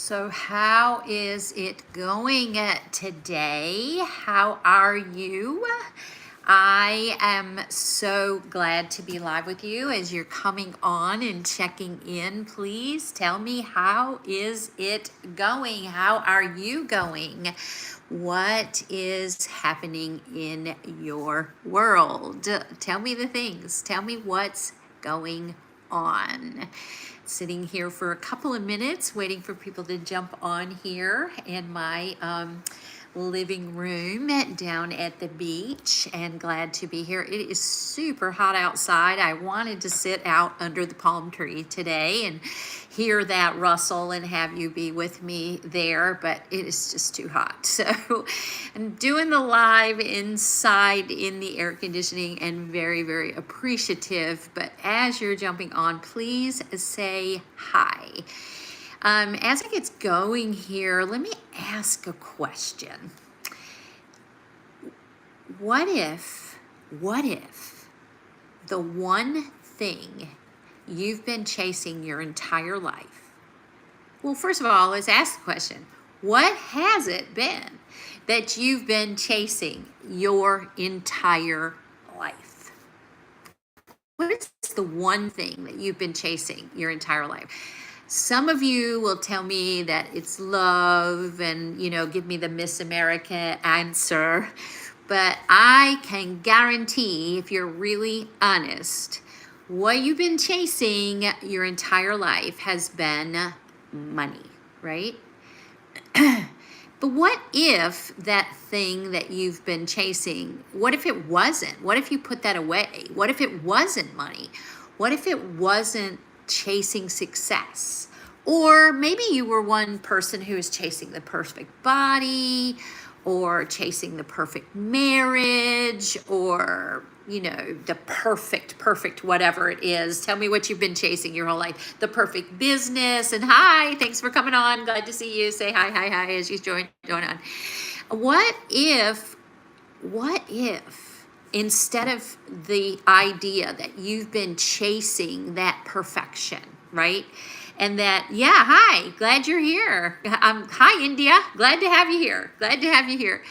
So how is it going today? How are you? I am so glad to be live with you as you're coming on and checking in. Please tell me, how is it going? How are you going? What is happening in your world? Tell me the things. Tell me what's going on. Sitting here for a couple of minutes waiting for people to jump on here in my living room down at the beach, and glad to be here. It is super hot outside. I wanted to sit out under the palm tree today and hear that rustle and have you be with me there, but it is just too hot. So I'm doing the live inside in the air conditioning and very, very appreciative. But as you're jumping on, please say hi. As it gets going here, let me ask a question. What if the one thing you've been chasing your entire life? Well, first of all, let's ask the question. What has it been that you've been chasing your entire life? What is the one thing that you've been chasing your entire life? Some of you will tell me that it's love and, give me the Miss America answer. But I can guarantee, if you're really honest, what you've been chasing your entire life has been money, right? But what if that thing that you've been chasing, what if it wasn't? What if you put that away? What if it wasn't money? What if it wasn't chasing success? Or maybe you were one person who was chasing the perfect body, or chasing the perfect marriage, or the perfect whatever it is. Tell me what you've been chasing your whole life. The perfect business. And hi, thanks for coming on. Glad to see you. Say hi as you join on. What if instead of the idea that you've been chasing that perfection, right? And that, hi, glad you're here. Hi, India. Glad to have you here.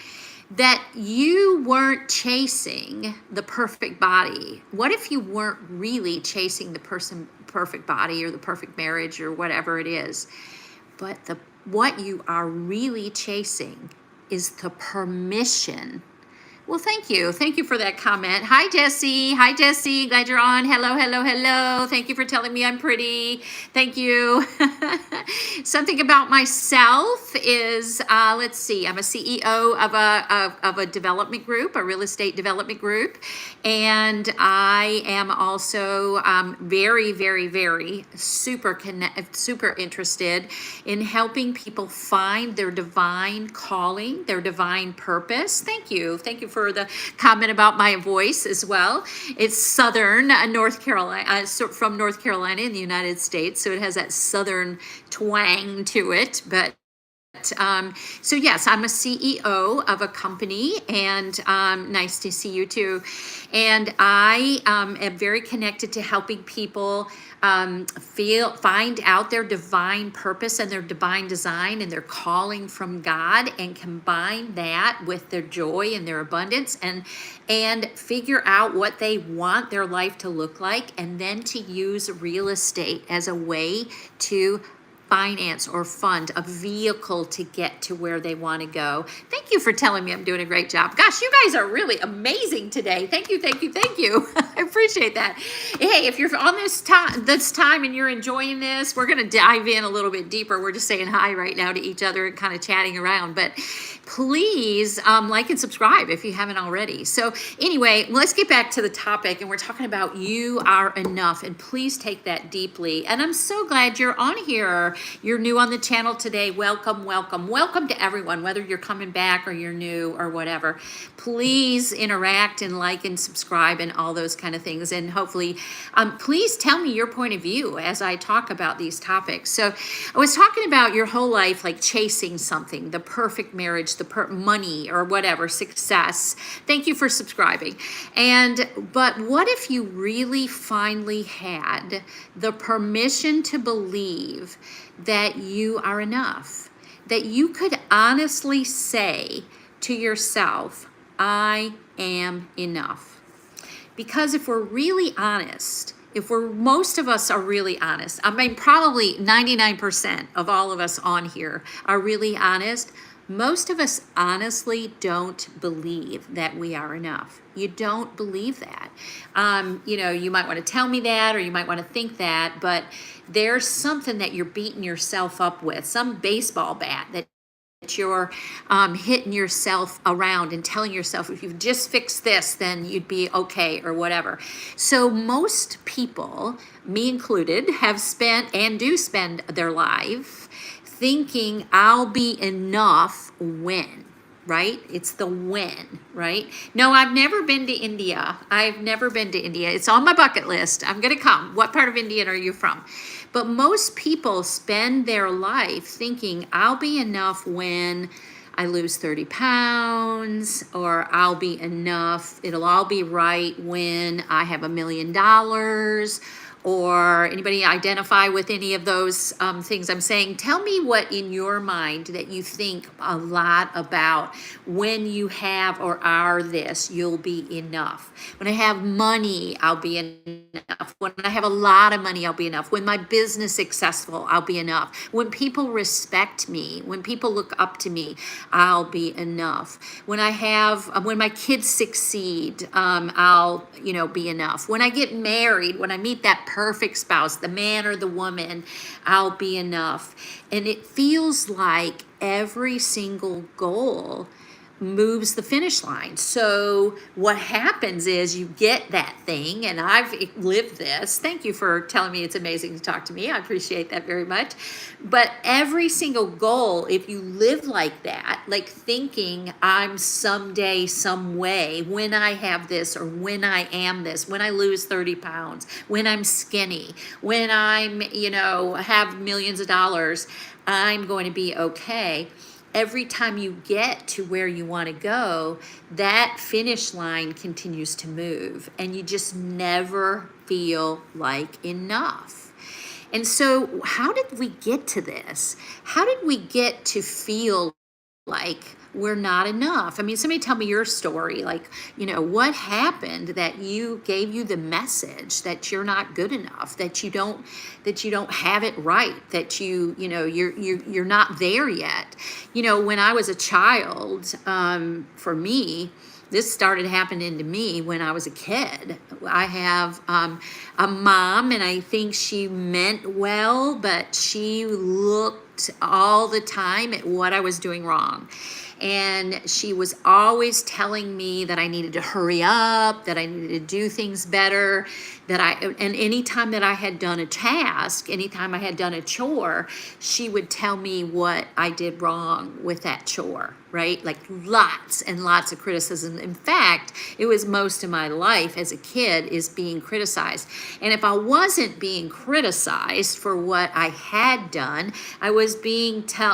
That you weren't chasing the perfect body. What if you weren't really chasing the perfect body or the perfect marriage or whatever it is? But what you are really chasing is the permission. Well, thank you. Thank you for that comment. Hi, Jessie. Glad you're on. Hello. Thank you for telling me I'm pretty. Thank you. Something about myself is, let's see, I'm a CEO of a development group, a real estate development group. And I am also very super interested in helping people find their divine calling, their divine purpose. Thank you for the comment about my voice as well. It's Southern North Carolina, from North Carolina in the United States, so it has that Southern twang to it. But so yes, I'm a CEO of a company, and nice to see you too. And I am very connected to helping people find out their divine purpose and their divine design and their calling from God, and combine that with their joy and their abundance, and figure out what they want their life to look like, and then to use real estate as a way to finance or fund a vehicle to get to where they want to go. Thank you for telling me I'm doing a great job. Gosh, you guys are really amazing today. Thank you. I appreciate that. Hey, if you're on this time and you're enjoying this, we're going to dive in a little bit deeper. We're just saying hi right now to each other and kind of chatting around, but please like and subscribe if you haven't already. So anyway, let's get back to the topic, and we're talking about you are enough, and please take that deeply. And I'm so glad you're on here. You're new on the channel today. Welcome to everyone, whether you're coming back or you're new or whatever. Please interact and like and subscribe and all those kind of things. And hopefully, please tell me your point of view as I talk about these topics. So I was talking about your whole life, like chasing something, the perfect marriage, the money or whatever, success. Thank you for subscribing. But what if you really finally had the permission to believe that you are enough, that you could honestly say to yourself, I am enough. Because if we're really honest, most of us are really honest, I mean, probably 99% of all of us on here are really honest. Most of us honestly don't believe that we are enough. You don't believe that. You might want to tell me that, or you might want to think that, but there's something that you're beating yourself up with, some baseball bat that you're hitting yourself around and telling yourself, if you just fix this, then you'd be okay, or whatever. So most people, me included, have spent and do spend their life thinking I'll be enough when, right? It's the when, right? No, I've never been to India. I've never been to India. It's on my bucket list. I'm going to come. What part of India are you from? But most people spend their life thinking I'll be enough when I lose 30 pounds, or I'll be enough, it'll all be right when I have $1 million, or anybody identify with any of those things I'm saying? Tell me what in your mind that you think a lot about. When you have or are this, you'll be enough. When I have money, I'll be enough. When I have a lot of money, I'll be enough. When my business is successful, I'll be enough. When people respect me, when people look up to me, I'll be enough. When my kids succeed, I'll be enough. When I get married, when I meet that perfect spouse, the man or the woman, I'll be enough. And it feels like every single goal moves the finish line. So what happens is you get that thing, and I've lived this. Thank you for telling me it's amazing to talk to me. I appreciate that very much. But every single goal, if you live like that, like thinking I'm someday, some way, when I have this, or when I am this, when I lose 30 pounds, when I'm skinny, when I'm, have millions of dollars, I'm going to be okay. Every time you get to where you want to go, that finish line continues to move, and you just never feel like enough. And so how did we get to this? How did we get to feel like we're not enough? I mean, somebody tell me your story. Like, what happened that gave you the message that you're not good enough, that you don't have it right, that you're not there yet. When I was a child, for me, this started happening to me when I was a kid. I have a mom, and I think she meant well, but she looked all the time at what I was doing wrong. And she was always telling me that I needed to hurry up, that I needed to do things better, and anytime that I had done a task, anytime I had done a chore, she would tell me what I did wrong with that chore, right? Like lots and lots of criticism. In fact, it was most of my life as a kid is being criticized. And if I wasn't being criticized for what I had done, I was being told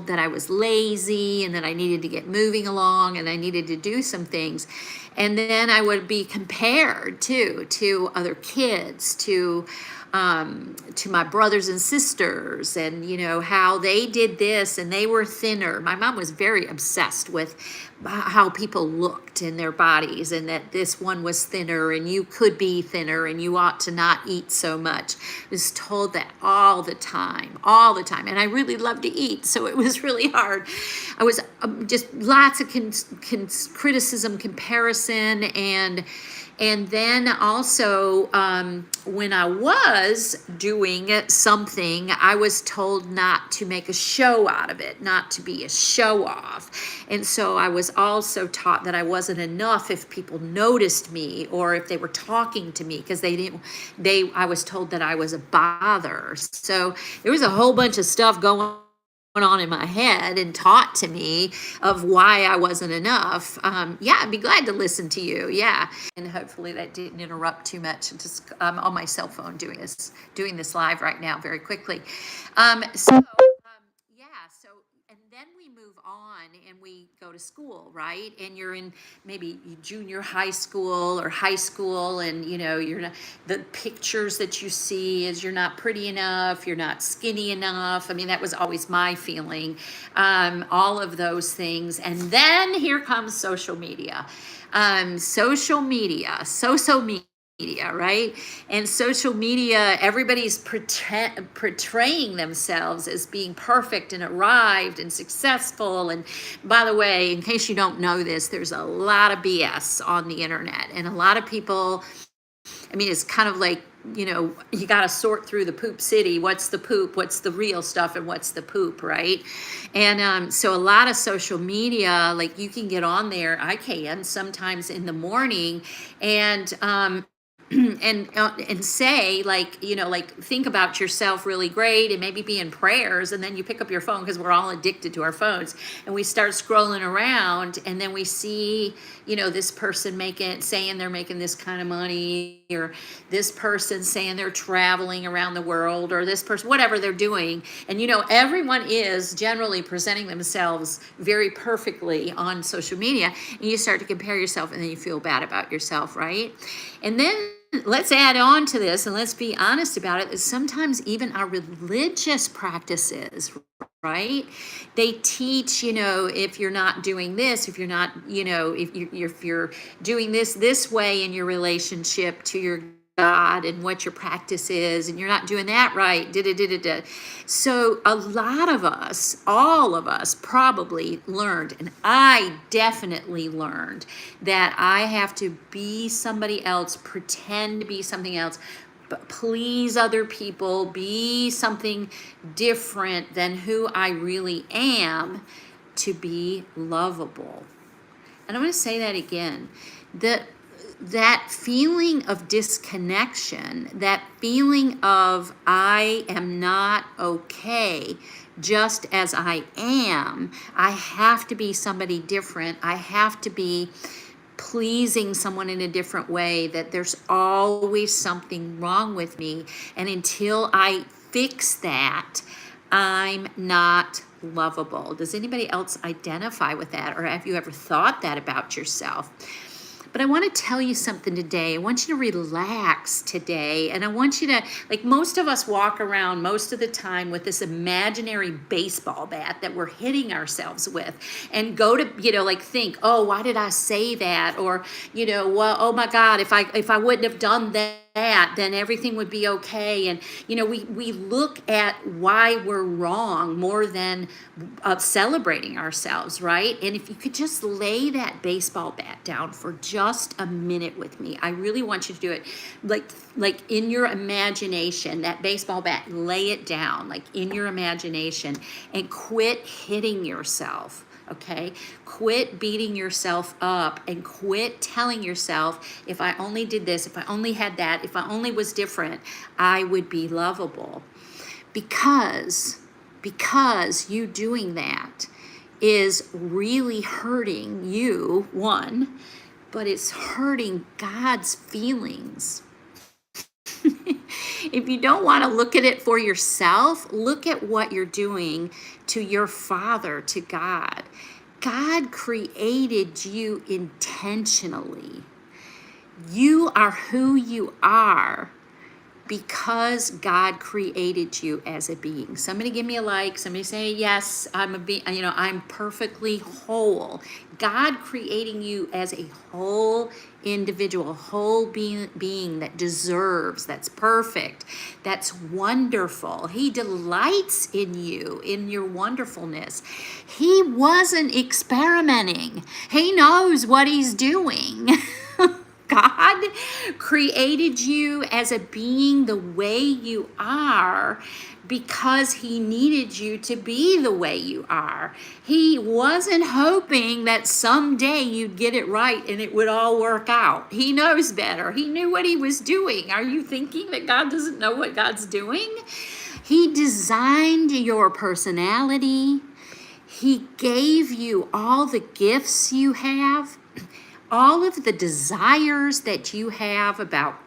that I was lazy, and that I needed to get moving along, and I needed to do some things. And then I would be compared to other kids, to my brothers and sisters, and how they did this and they were thinner. My mom was very obsessed with how people looked in their bodies, and that this one was thinner and you could be thinner and you ought to not eat so much. I was told that all the time. And I really loved to eat, so it was really hard. I was just lots of criticism, comparison, and then also, when I was doing something, I was told not to make a show out of it, not to be a show off. And so I was also taught that I wasn't enough if people noticed me, or if they were talking to me, because I was told that I was a bother. So there was a whole bunch of stuff going on in my head and taught to me of why I wasn't enough. I'd be glad to listen to you. Yeah. And hopefully that didn't interrupt too much. Just on my cell phone doing this live right now very quickly. And then we move on and we go to school, right? And you're in maybe junior high school or high school, and you're not, the pictures that you see is you're not pretty enough, you're not skinny enough. I mean, that was always my feeling, all of those things. And then here comes social media. Social media, right? And social media, everybody's portraying themselves as being perfect and arrived and successful. And by the way, in case you don't know this, there's a lot of BS on the internet, and a lot of people, I mean, it's kind of like, you got to sort through the poop city. What's the poop? What's the real stuff? And what's the poop, right? And so a lot of social media, like you can get on there, I can sometimes in the morning, and and say, like, like, think about yourself really great and maybe be in prayers, and then you pick up your phone, because we're all addicted to our phones, and we start scrolling around, and then we see this person saying they're making this kind of money, or this person saying they're traveling around the world, or this person, whatever they're doing, and everyone is generally presenting themselves very perfectly on social media, and you start to compare yourself, and then you feel bad about yourself, right? And then let's add on to this, and let's be honest about it, that sometimes even our religious practices, right? They teach, if you're not doing this, if you're not, if you're doing this way in your relationship to your God and what your practice is, and you're not doing that right, So a lot of us, all of us probably learned, and I definitely learned, that I have to be somebody else, pretend to be something else, but please other people, be something different than who I really am, to be lovable. And I'm going to say that again. That feeling of disconnection, that feeling of I am not okay just as I am, I have to be somebody different, I have to be pleasing someone in a different way, that there's always something wrong with me, and until I fix that, I'm not lovable. Does anybody else identify with that, or have you ever thought that about yourself? But I want to tell you something today. I want you to relax today. And I want you to, like, most of us walk around most of the time with this imaginary baseball bat that we're hitting ourselves with, and go to, think, oh, why did I say that? Or, well, oh my God, if I wouldn't have done that, then everything would be okay. And we look at why we're wrong more than celebrating ourselves, right? And if you could just lay that baseball bat down for just a minute with me, I really want you to do it, like in your imagination, that baseball bat, lay it down like in your imagination, and quit hitting yourself. Okay, quit beating yourself up, and quit telling yourself, if I only did this, if I only had that, if I only was different, I would be lovable. Because you doing that is really hurting you, one, but it's hurting God's feelings. If you don't want to look at it for yourself, look at what you're doing to your Father, to God. God created you intentionally. You are who you are because God created you as a being. Somebody give me a like. Somebody say, yes, I'm a being, I'm perfectly whole. God creating you as a whole individual, whole being that deserves, that's perfect, that's wonderful. He delights in you, in your wonderfulness. He wasn't experimenting. He knows what he's doing. God created you as a being the way you are because he needed you to be the way you are. He wasn't hoping that someday you'd get it right and it would all work out. He knows better. He knew what he was doing. Are you thinking that God doesn't know what God's doing? He designed your personality. He gave you all the gifts you have, all of the desires that you have about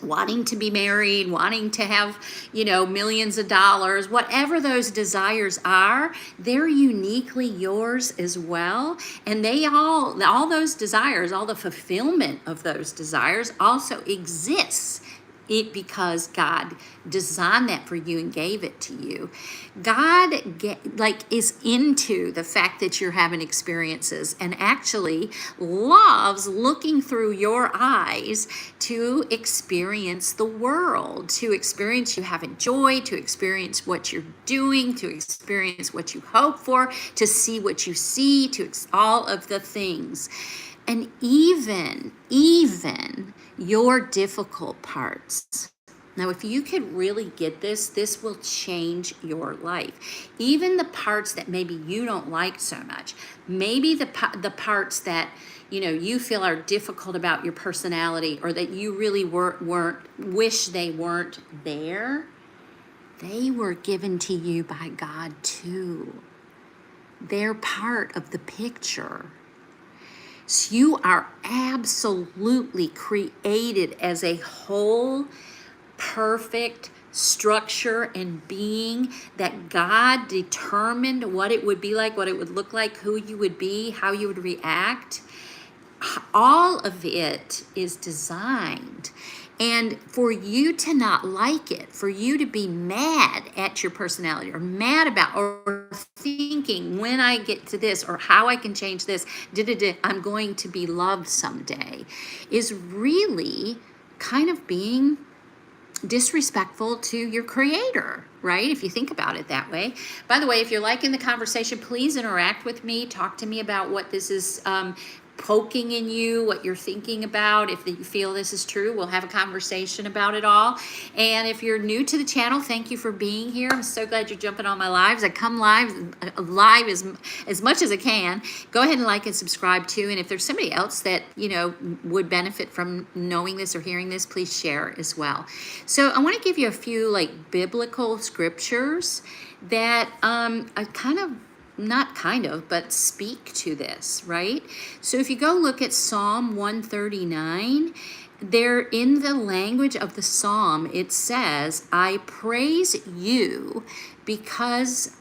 wanting to be married, wanting to have, millions of dollars, whatever those desires are, they're uniquely yours as well. And they all those desires, all the fulfillment of those desires also exists because God designed that for you and gave it to you. God is into the fact that you're having experiences and actually loves looking through your eyes to experience the world, to experience you having joy, to experience what you're doing, to experience what you hope for, to see what you see, all of the things. And even your difficult parts. Now, if you could really get this will change your life. Even the parts that maybe you don't like so much, maybe the parts that you feel are difficult about your personality, or that you really wish they weren't there, they were given to you by God too. They're part of the picture. So you are absolutely created as a whole, perfect structure and being that God determined what it would be like, what it would look like, who you would be, how you would react. All of it is designed. And for you to not like it, for you to be mad at your personality, or mad about, or thinking when I get to this, or how I can change this, I'm going to be loved someday, is really kind of being disrespectful to your creator, right? If you think about it that way. By the way, if you're liking the conversation, please interact with me. Talk to me about what this is poking in you, what you're thinking about. If you feel this is true, we'll have a conversation about it all. And if you're new to the channel, thank you for being here. I'm so glad you're jumping on my lives. I come live as much as I can. Go ahead and like and subscribe too. And if there's somebody else that would benefit from knowing this or hearing this, please share as well. So I want to give you a few biblical scriptures that but speak to this, right? So if you go look at Psalm 139, there in the language of the Psalm, it says, I praise you because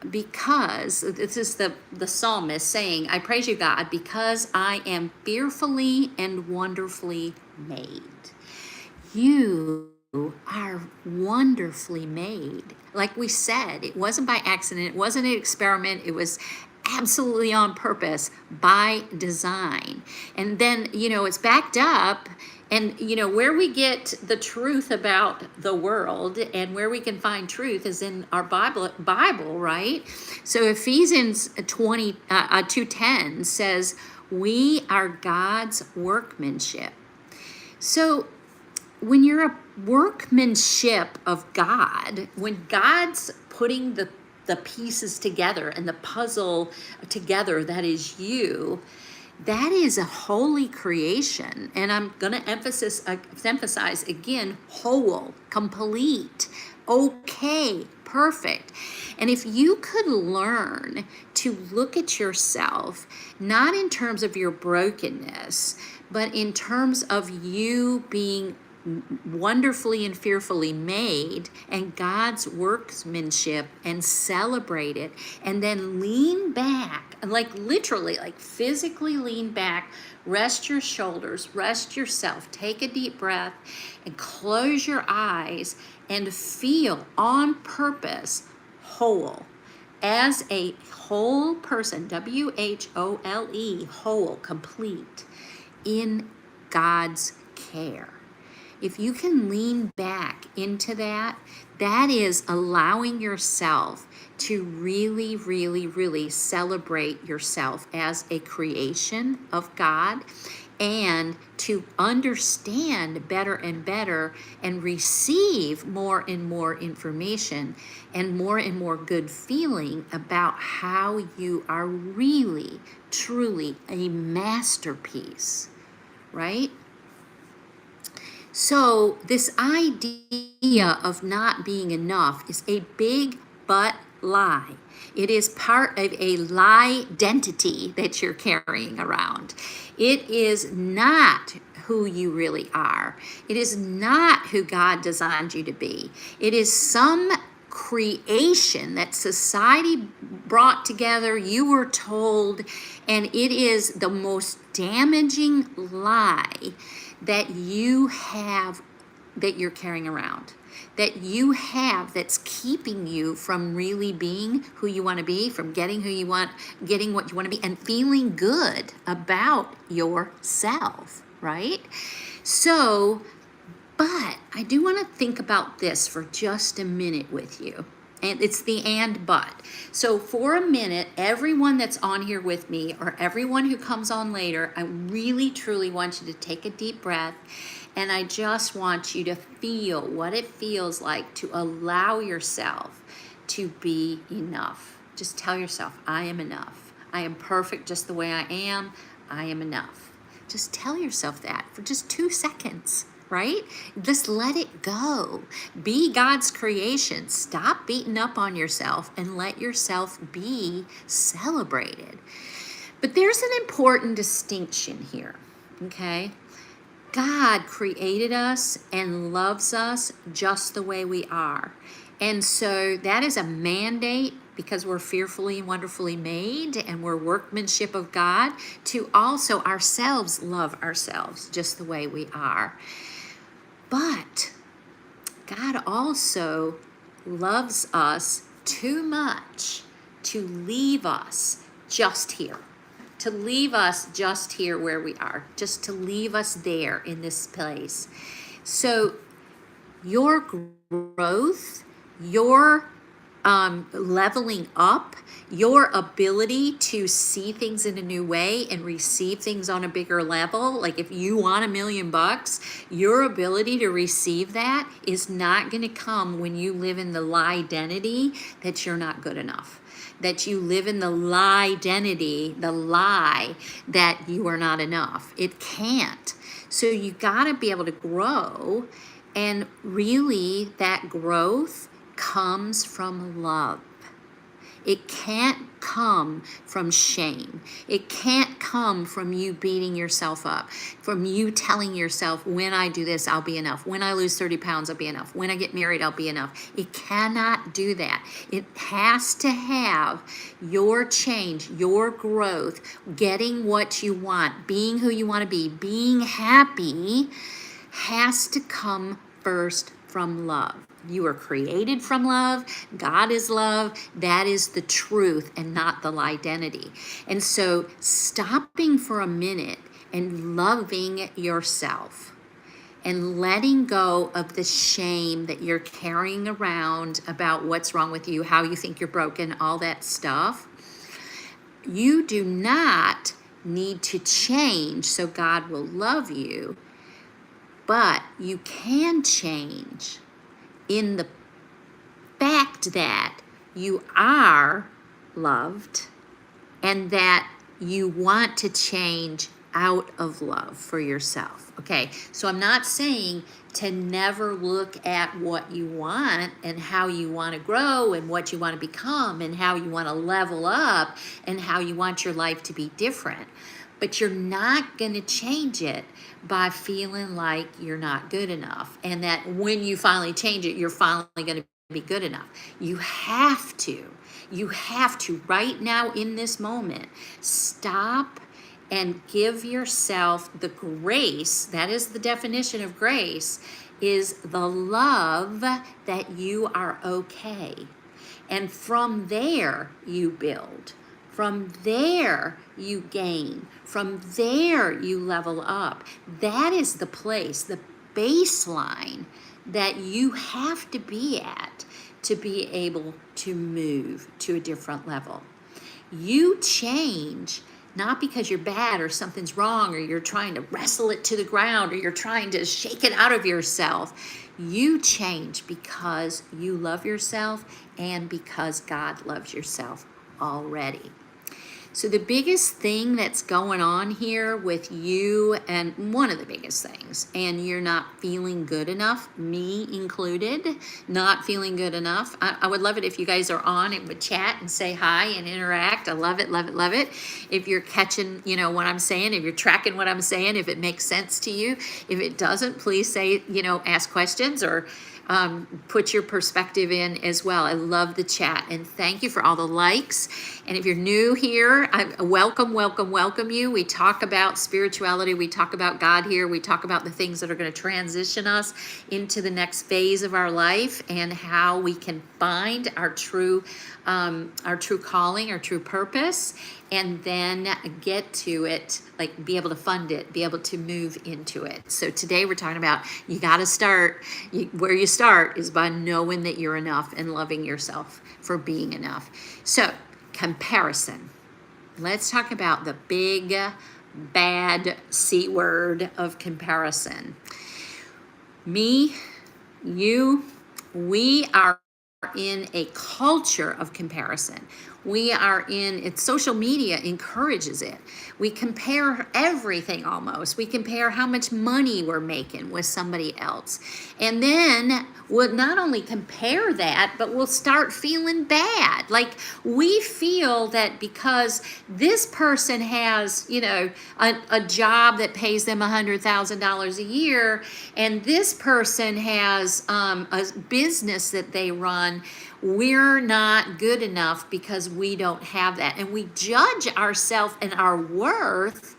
this is the psalmist saying, I praise you, God, because I am fearfully and wonderfully made. You are wonderfully made. Like we said, it wasn't by accident, it wasn't an experiment, it was absolutely on purpose, by design. And then, it's backed up, and where we get the truth about the world and where we can find truth is in our Bible, right? So Ephesians 2:10 says, we are God's workmanship. So when you're a workmanship of God, when God's putting the pieces together and the puzzle together, that is you, that is a holy creation. And I'm going to emphasize again, whole, complete, okay, perfect. And if you could learn to look at yourself, not in terms of your brokenness, but in terms of you being wonderfully and fearfully made and God's workmanship, and celebrate it, and then lean back, literally, physically lean back, rest your shoulders, rest yourself, take a deep breath, and close your eyes and feel on purpose whole. As a whole person, WHOLE, whole, complete, in God's care. If you can lean back into that, that is allowing yourself to really, really, really celebrate yourself as a creation of God, and to understand better and better and receive more and more information and more good feeling about how you are really, truly a masterpiece, right? So this idea of not being enough is a big but lie. It is part of a lie identity that you're carrying around. It is not who you really are. It is not who God designed you to be. It is some creation that society brought together, you were told, and it is the most damaging lie that you have, that you're carrying around, that you have, that's keeping you from really being who you want to be, from getting who you want, getting what you want to be, and feeling good about yourself, right? So, but I do want to think about this for just a minute with you. And it's the and but. So for a minute, everyone that's on here with me, or everyone who comes on later, I really truly want you to take a deep breath. And I just want you to feel what it feels like to allow yourself to be enough. Just tell yourself, I am enough. I am perfect just the way I am. I am enough. Just tell yourself that for just 2 seconds, right? Just let it go. Be God's creation. Stop beating up on yourself and let yourself be celebrated. But there's an important distinction here, okay? God created us and loves us just the way we are. And so that is a mandate, because we're fearfully and wonderfully made and we're workmanship of God, to also ourselves love ourselves just the way we are. But God also loves us too much to leave us just here. To leave us just here where we are, just to leave us there in this place. So your growth, your leveling up, your ability to see things in a new way and receive things on a bigger level, like if you want $1 million, your ability to receive that is not going to come when you live in the lie identity that you're not good enough, that you live in the lie identity, the lie that you are not enough. It can't. So you got to be able to grow, and really that growth comes from love. It can't come from shame. It can't come from you beating yourself up, from you telling yourself, when I do this, I'll be enough. When I lose 30 pounds, I'll be enough. When I get married, I'll be enough. It cannot do that. It has to have your change, your growth, getting what you want, being who you want to be, being happy, has to come first from love. You were created from love. God is love. That is the truth and not the lie identity. And so stopping for a minute and loving yourself and letting go of the shame that you're carrying around about what's wrong with you, how you think you're broken, all that stuff. You do not need to change so God will love you, but you can change in the fact that you are loved and that you want to change out of love for yourself. Okay, so I'm not saying to never look at what you want and how you want to grow and what you want to become and how you want to level up and how you want your life to be different. But you're not going to change it by feeling like you're not good enough, and that when you finally change it, you're finally going to be good enough. You have to right now in this moment, stop and give yourself the grace. That is the definition of grace, is the love that you are okay. And from there you build. From there, you gain. From there, you level up. That is the place, the baseline that you have to be at to be able to move to a different level. You change not because you're bad or something's wrong or you're trying to wrestle it to the ground or you're trying to shake it out of yourself. You change because you love yourself and because God loves yourself already. So the biggest thing that's going on here with you, and one of the biggest things, and you're not feeling good enough, me included, not feeling good enough. I would love it if you guys are on and would chat and say hi and interact. I love it, love it, love it. If you're catching, what I'm saying, if you're tracking what I'm saying, if it makes sense to you. If it doesn't, please say, ask questions or put your perspective in as well. I love the chat, and thank you for all the likes. And if you're new here, I welcome you. We talk about spirituality. We talk about God here. We talk about the things that are going to transition us into the next phase of our life and how we can find our true calling, our true purpose, and then get to it, like be able to fund it, be able to move into it. So today we're talking about you got to start. Where you start is by knowing that you're enough and loving yourself for being enough. So comparison. Let's talk about the big bad C word of comparison. Me, you, we are in a culture of comparison. Social media encourages it. We compare everything almost. We compare how much money we're making with somebody else. And then we'll not only compare that, but we'll start feeling bad. Like we feel that because this person has, a job that pays them $100,000 a year, and this person has a business that they run, we're not good enough because we don't have that. And we judge ourselves and our worth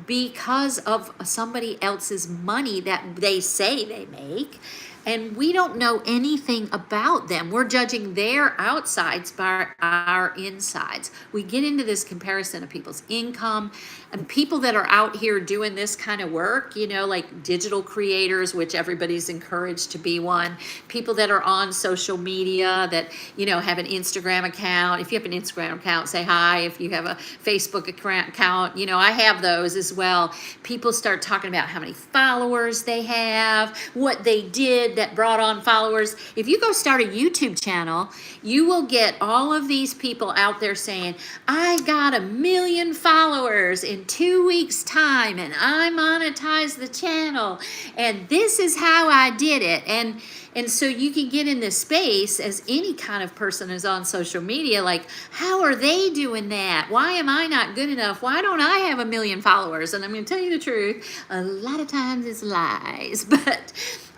because of somebody else's money that they say they make. And we don't know anything about them. We're judging their outsides by our insides. We get into this comparison of people's income and people that are out here doing this kind of work, like digital creators, which everybody's encouraged to be one. People that are on social media that, have an Instagram account. If you have an Instagram account, say hi. If you have a Facebook account, I have those as well. People start talking about how many followers they have, what they did that brought on followers. If you go start a YouTube channel, you will get all of these people out there saying, I got 1 million followers in 2 weeks time and I monetized the channel and this is how I did it. And so you can get in this space as any kind of person is on social media, like, how are they doing that? Why am I not good enough? Why don't I have 1 million followers? And I'm going to tell you the truth, a lot of times it's lies,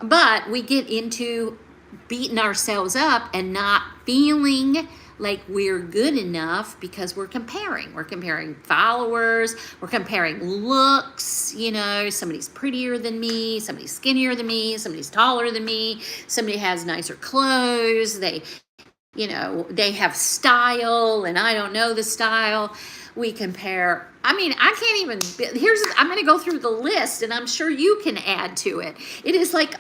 but we get into beating ourselves up and not feeling like we're good enough because we're comparing. We're comparing followers. We're comparing looks. Somebody's prettier than me. Somebody's skinnier than me. Somebody's taller than me. Somebody has nicer clothes. They have style and I don't know the style. We compare. I can't even, I'm going to go through the list and I'm sure you can add to it. It is like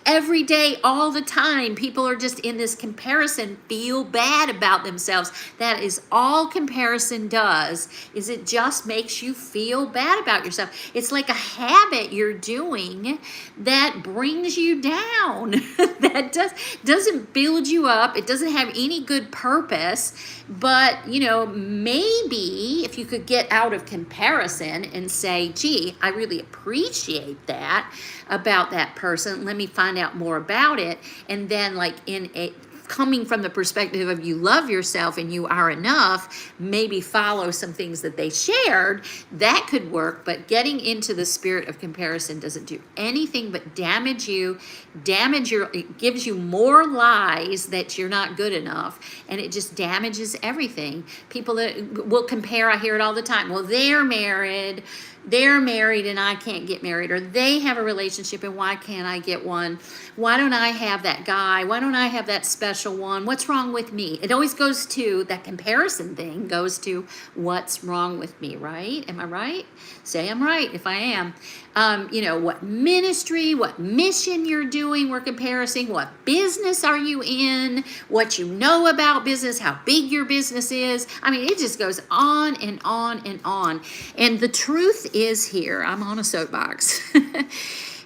every day, all the time, people are just in this comparison, feel bad about themselves. That is all comparison does, is it just makes you feel bad about yourself. It's like a habit you're doing that brings you down, that doesn't build you up. It doesn't have any good purpose, but maybe if you could get out of comparison and say, gee, I really appreciate that about that person. Let me find out more about it. And then coming from the perspective of you love yourself and you are enough, maybe follow some things that they shared, that could work. But getting into the spirit of comparison doesn't do anything but damage it gives you more lies that you're not good enough, and it just damages everything. People that will compare, I hear it all the time. Well, they're married and I can't get married, or they have a relationship and why can't I get one? Why don't I have that guy? Why don't I have that special one? What's wrong with me? It always goes to that comparison thing, goes to what's wrong with me, right? Am I right? Say I'm right if I am. What ministry, what mission you're doing, we're comparing. What business are you in? What you know about business, how big your business is. It just goes on and on and on. And the truth is here, I'm on a soapbox.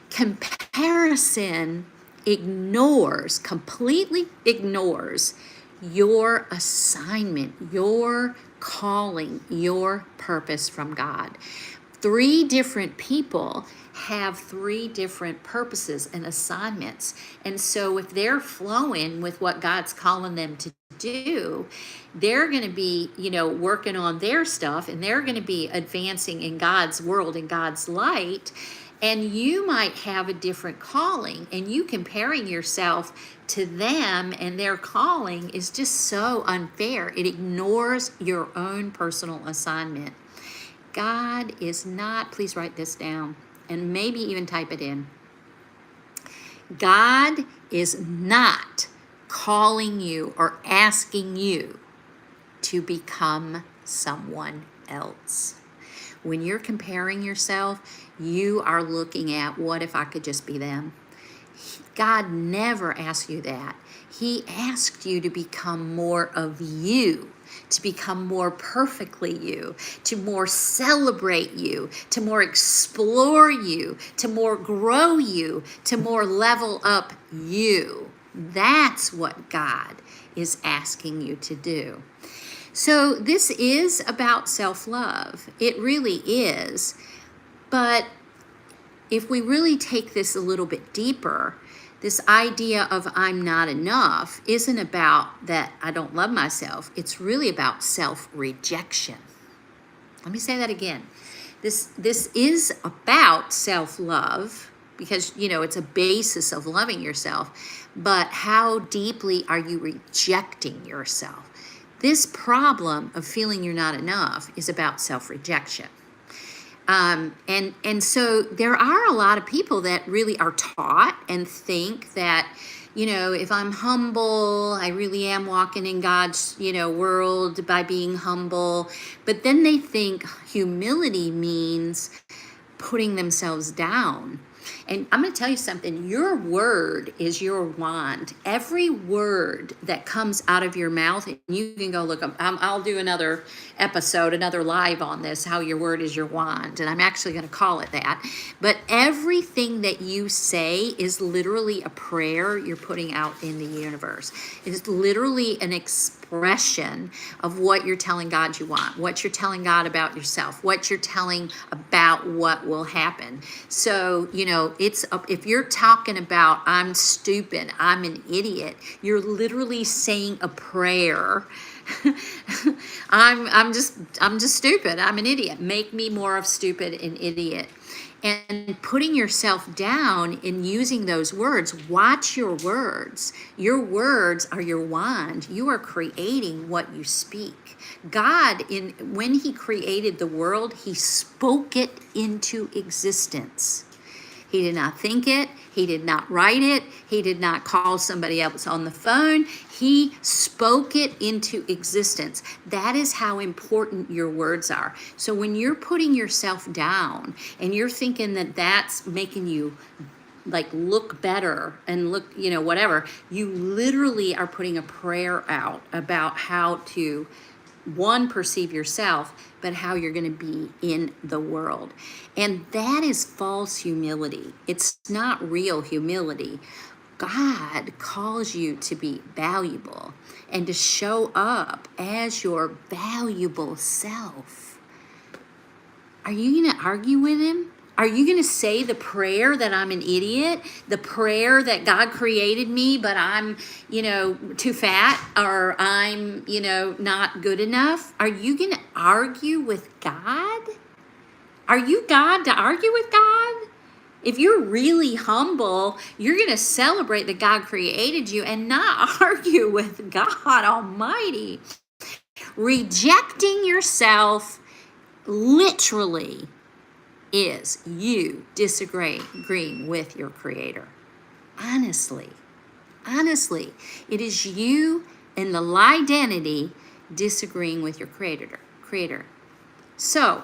Comparison completely ignores your assignment, your calling, your purpose from God. 3 different people have 3 different purposes and assignments. And so if they're flowing with what God's calling them to do, they're going to be, working on their stuff, and they're going to be advancing in God's world, in God's light. And you might have a different calling, and you comparing yourself to them and their calling is just so unfair. It ignores your own personal assignment. God is not, please write this down and maybe even type it in. God is not calling you or asking you to become someone else. When you're comparing yourself, you are looking at, what if I could just be them? God never asked you that. He asked you to become more of you, to become more perfectly you, to more celebrate you, to more explore you, to more grow you, to more level up you. That's what God is asking you to do. So this is about self-love. It really is. But if we really take this a little bit deeper, this idea of I'm not enough isn't about that I don't love myself. It's really about self-rejection. Let me say that again. This is about self-love because, it's a basis of loving yourself. But how deeply are you rejecting yourself? This problem of feeling you're not enough is about self-rejection. And so there are a lot of people that really are taught and think that, if I'm humble, I really am walking in God's, world by being humble. But then they think humility means putting themselves down. And I'm going to tell you something. Your word is your wand. Every word that comes out of your mouth, and you can go look up. I'll do another episode, another live on this, how your word is your wand. And I'm actually going to call it that. But everything that you say is literally a prayer you're putting out in the universe. It is literally an expression of what you're telling God you want, what you're telling God about yourself, what you're telling about what will happen. So, if you're talking about I'm stupid, I'm an idiot, you're literally saying a prayer. I'm just stupid. I'm an idiot. Make me more of stupid and idiot. And putting yourself down in using those words, watch your words. Your words are your wand. You are creating what you speak. God, when he created the world, he spoke it into existence. He did not think it. He did not write it. He did not call somebody else on the phone. He spoke it into existence. That is how important your words are. So when you're putting yourself down and you're thinking that that's making you look better and look, whatever, you literally are putting a prayer out about how to perceive yourself, but how you're going to be in the world. And that is false humility. It's not real humility. God calls you to be valuable and to show up as your valuable self. Are you going to argue with him? Are you going to say the prayer that I'm an idiot, the prayer that God created me, but I'm, too fat, or I'm, not good enough? Are you going to argue with God? Are you God to argue with God? If you're really humble, you're going to celebrate that God created you and not argue with God Almighty. Rejecting yourself literally is you disagreeing with your Creator. Honestly, it is you in the identity disagreeing with your Creator. So,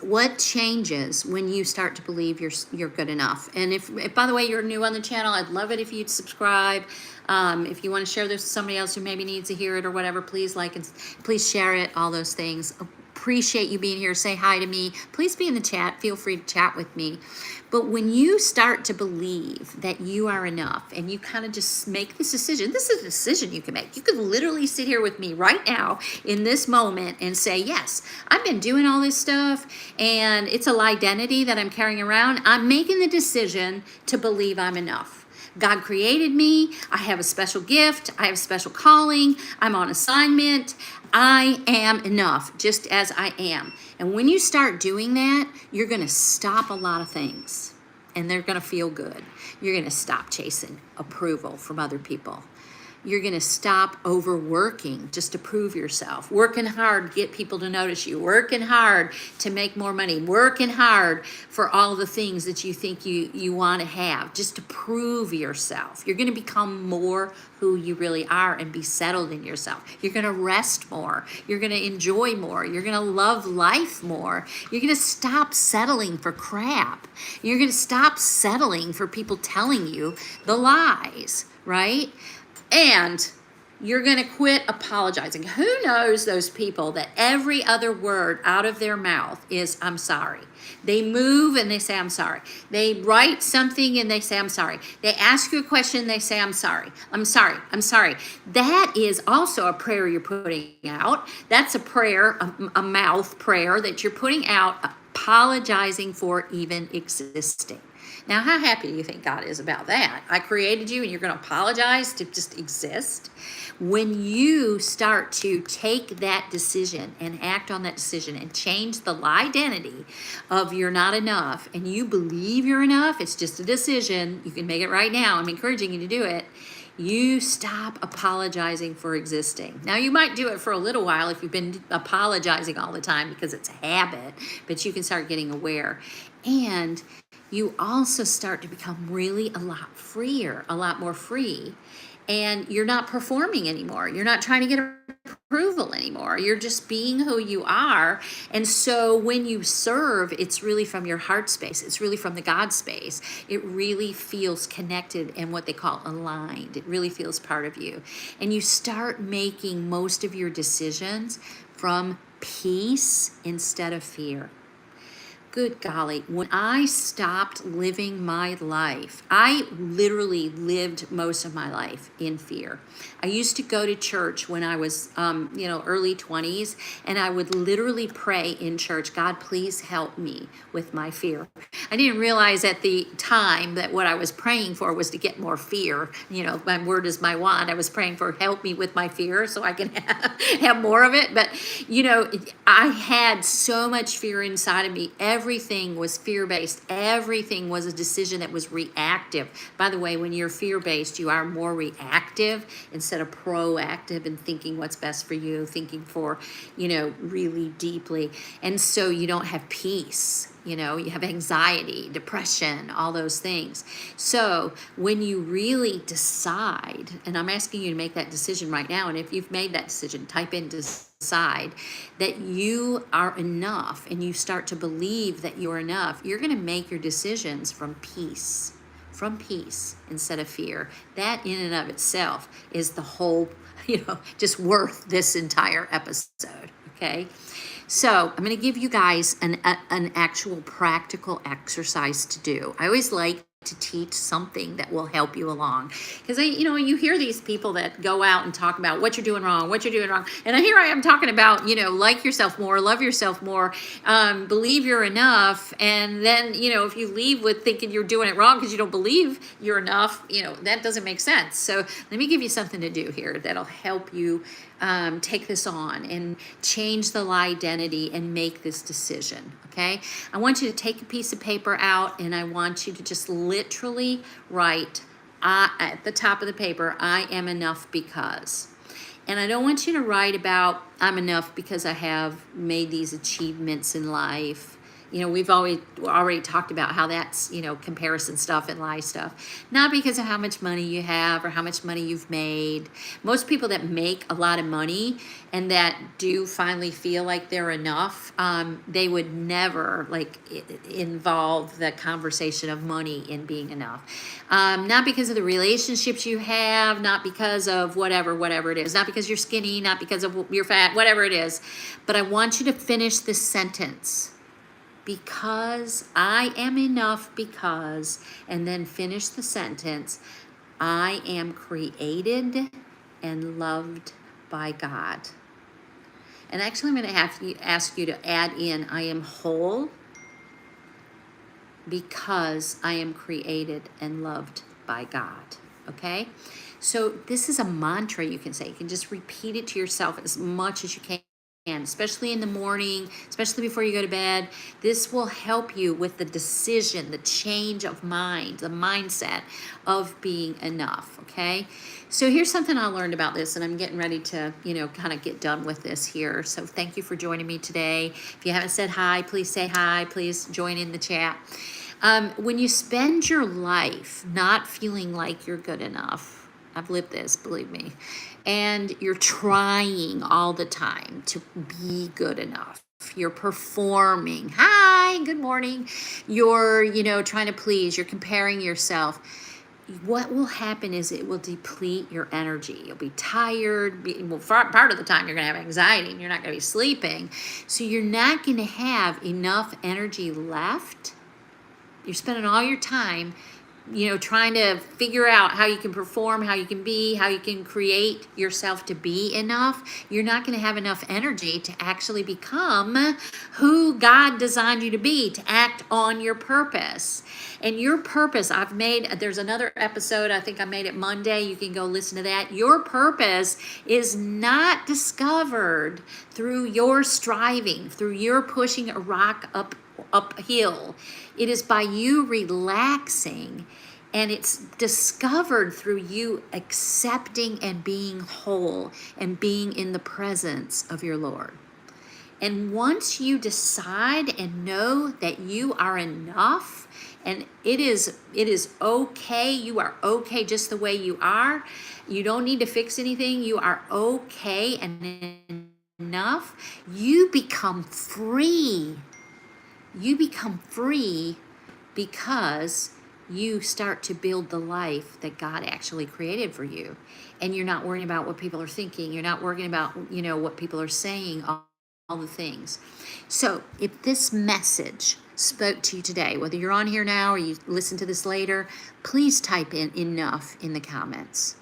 what changes when you start to believe you're good enough? And if by the way, you're new on the channel, I'd love it if you'd subscribe. If you want to share this with somebody else who maybe needs to hear it or whatever, please like and please share it, all those things. appreciate you being here. Say hi to me. Please be in the chat. Feel free to chat with me. But when you start to believe that you are enough and you kind of just make this decision, this is a decision you can make. You could literally sit here with me right now in this moment and say, yes, I've been doing all this stuff and it's a identity that I'm carrying around. I'm making the decision to believe I'm enough. God created me. I have a special gift. I have a special calling. I'm on assignment. I am enough just as I am. And when you start doing that, you're going to stop a lot of things and they're going to feel good. You're going to stop chasing approval from other people. You're going to stop overworking just to prove yourself, working hard to get people to notice you, working hard to make more money, working hard for all the things that you think you want to have, just to prove yourself. You're going to become more who you really are and be settled in yourself. You're going to rest more. You're going to enjoy more. You're going to love life more. You're going to stop settling for crap. You're going to stop settling for people telling you the lies, right? And you're going to quit apologizing. Who knows those people that every other word out of their mouth is, I'm sorry. They move and they say, I'm sorry. They write something and they say, I'm sorry. They ask you a question, they say, I'm sorry. I'm sorry. I'm sorry. That is also a prayer you're putting out. That's a prayer, a mouth prayer that you're putting out, apologizing for even existing. Now, how happy do you think God is about that? I created you and you're going to apologize to just exist? When you start to take that decision and act on that decision and change the identity of you're not enough and you believe you're enough, it's just a decision. You can make it right now. I'm encouraging you to do it. You stop apologizing for existing. Now, you might do it for a little while if you've been apologizing all the time because it's a habit, but you can start getting aware. And you also start to become really a lot freer, a lot more free. And you're not performing anymore. You're not trying to get approval anymore. You're just being who you are. And so when you serve, it's really from your heart space. It's really from the God space. It really feels connected and what they call aligned. It really feels part of you. And you start making most of your decisions from peace instead of fear. Good golly, when I stopped living my life, I literally lived most of my life in fear. I used to go to church when I was, early 20s, and I would literally pray in church, God, please help me with my fear. I didn't realize at the time that what I was praying for was to get more fear. My word is my wand. I was praying for help me with my fear so I can have more of it. But, I had so much fear inside of me. Everything was fear-based. Everything was a decision that was reactive. By the way, when you're fear-based, you are more reactive instead of proactive and thinking what's best for you, thinking for, really deeply. And so you don't have peace. You have anxiety, depression, all those things. So when you really decide, and I'm asking you to make that decision right now, and if you've made that decision, type in decide that you are enough and you start to believe that you're enough, you're going to make your decisions from peace instead of fear. That in and of itself is the whole, just worth this entire episode. Okay. So I'm going to give you guys an actual practical exercise to do. I always like to teach something that will help you along. Because, you hear these people that go out and talk about what you're doing wrong. And here I am talking about, like yourself more, love yourself more, believe you're enough. And then, if you leave with thinking you're doing it wrong because you don't believe you're enough, that doesn't make sense. So let me give you something to do here that'll help you take this on and change the identity and make this decision. Okay. I want you to take a piece of paper out and I want you to just literally write at the top of the paper, I am enough because. And I don't want you to write about I'm enough because I have made these achievements in life. we've already talked about how that's, comparison stuff and lie stuff. Not because of how much money you have or how much money you've made. Most people that make a lot of money and that do finally feel like they're enough, they would never involve the conversation of money in being enough. Not because of the relationships you have, not because of whatever it is, not because you're skinny, not because of you're fat, whatever it is. But I want you to finish this sentence. Because I am enough, because, and then finish the sentence, I am created and loved by God. And actually, I'm going to ask you to add in, I am whole because I am created and loved by God. Okay? So this is a mantra you can say. You can just repeat it to yourself as much as you can. Especially in the morning, especially before you go to bed. This will help you with the decision, the change of mind, the mindset of being enough, okay? So here's something I learned about this, and I'm getting ready to, kind of get done with this here. So thank you for joining me today. If you haven't said hi, please say hi. Please join in the chat. When you spend your life not feeling like you're good enough, I've lived this, believe me, and you're trying all the time to be good enough. You're performing. Hi, good morning. You're, trying to please. You're comparing yourself. What will happen is it will deplete your energy. You'll be tired. Part of the time you're going to have anxiety and you're not going to be sleeping. So you're not going to have enough energy left. You're spending all your time trying to figure out how you can perform, how you can be, how you can create yourself to be enough. You're not going to have enough energy to actually become who God designed you to be, to act on your purpose. And your purpose, there's another episode, I think I made it Monday. You can go listen to that. Your purpose is not discovered through your striving, through your pushing a rock uphill. It is by you relaxing, and it's discovered through you accepting and being whole and being in the presence of your Lord. And once you decide and know that you are enough, and it is okay, you are okay just the way you are. You don't need to fix anything. You are okay and enough. You become free. You become free because you start to build the life that God actually created for you. And you're not worrying about what people are thinking. You're not worrying about, what people are saying, all the things. So if this message spoke to you today, whether you're on here now or you listen to this later, please type in enough in the comments.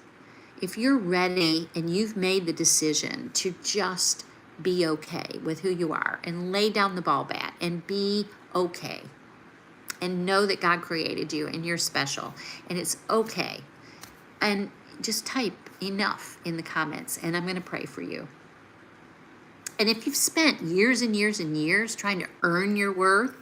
If you're ready and you've made the decision to just be okay with who you are and lay down the ball bat and be okay and know that God created you and you're special and it's okay, and just type enough in the comments and I'm going to pray for you. And if you've spent years and years and years trying to earn your worth,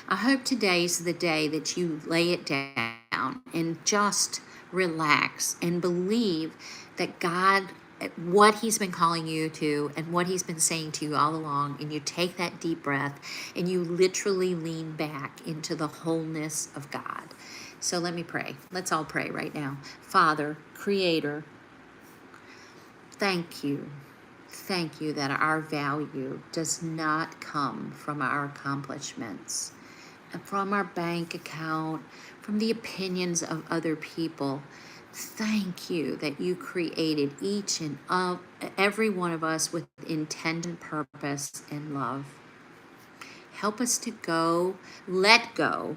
I hope today's the day that you lay it down and just relax and believe that God, what He's been calling you to and what He's been saying to you all along, and you take that deep breath and you literally lean back into the wholeness of God. So let me pray. Let's all pray right now. Father, Creator, thank you. Thank you that our value does not come from our accomplishments, from our bank account, from the opinions of other people. Thank you that you created each and every one of us with intent, purpose, and love. Help us to let go.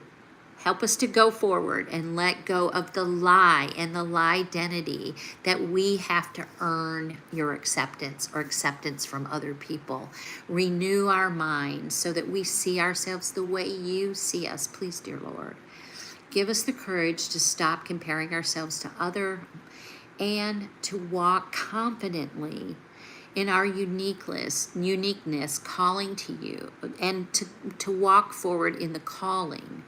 Help us to go forward and let go of the lie and the lie identity that we have to earn your acceptance or acceptance from other people. Renew our minds so that we see ourselves the way you see us, please, dear Lord. Give us the courage to stop comparing ourselves to others and to walk confidently in our uniqueness, calling to you, and to walk forward in the calling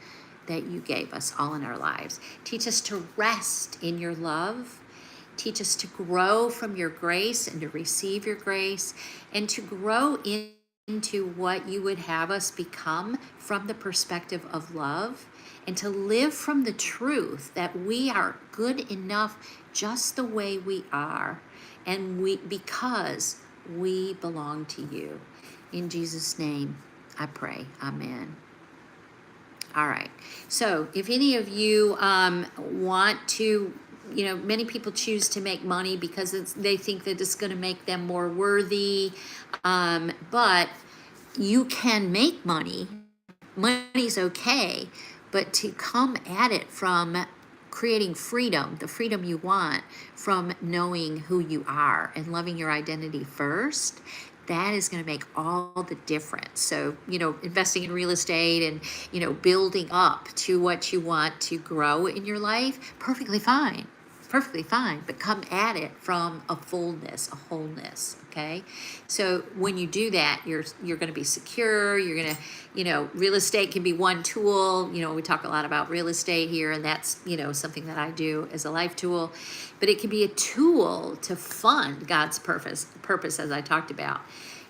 that you gave us all in our lives. Teach us to rest in your love. Teach us to grow from your grace and to receive your grace and to grow in into what you would have us become from the perspective of love, and to live from the truth that we are good enough just the way we are, and because we belong to you. In Jesus' name, I pray. Amen. All right. So if any of you want to, many people choose to make money because they think that it's going to make them more worthy. But you can make money. Money's okay. But to come at it from creating freedom, the freedom you want from knowing who you are and loving your identity first, that is going to make all the difference. So, investing in real estate and, building up to what you want to grow in your life, perfectly fine. Perfectly fine, but come at it from a fullness, a wholeness, okay? So when you do that, you're going to be secure. You're going to, real estate can be one tool. We talk a lot about real estate here, and that's, something that I do as a life tool. But it can be a tool to fund God's purpose, as I talked about,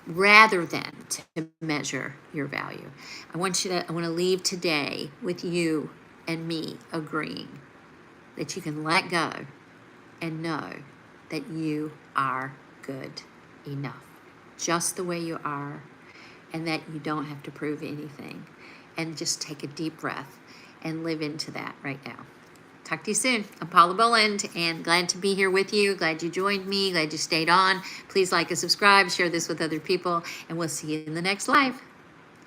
rather than to measure your value. I want to leave today with you and me agreeing that you can let go and know that you are good enough, just the way you are, and that you don't have to prove anything. And just take a deep breath and live into that right now. Talk to you soon. I'm Paula Bohland, and glad to be here with you. Glad you joined me. Glad you stayed on. Please like and subscribe. Share this with other people, and we'll see you in the next live.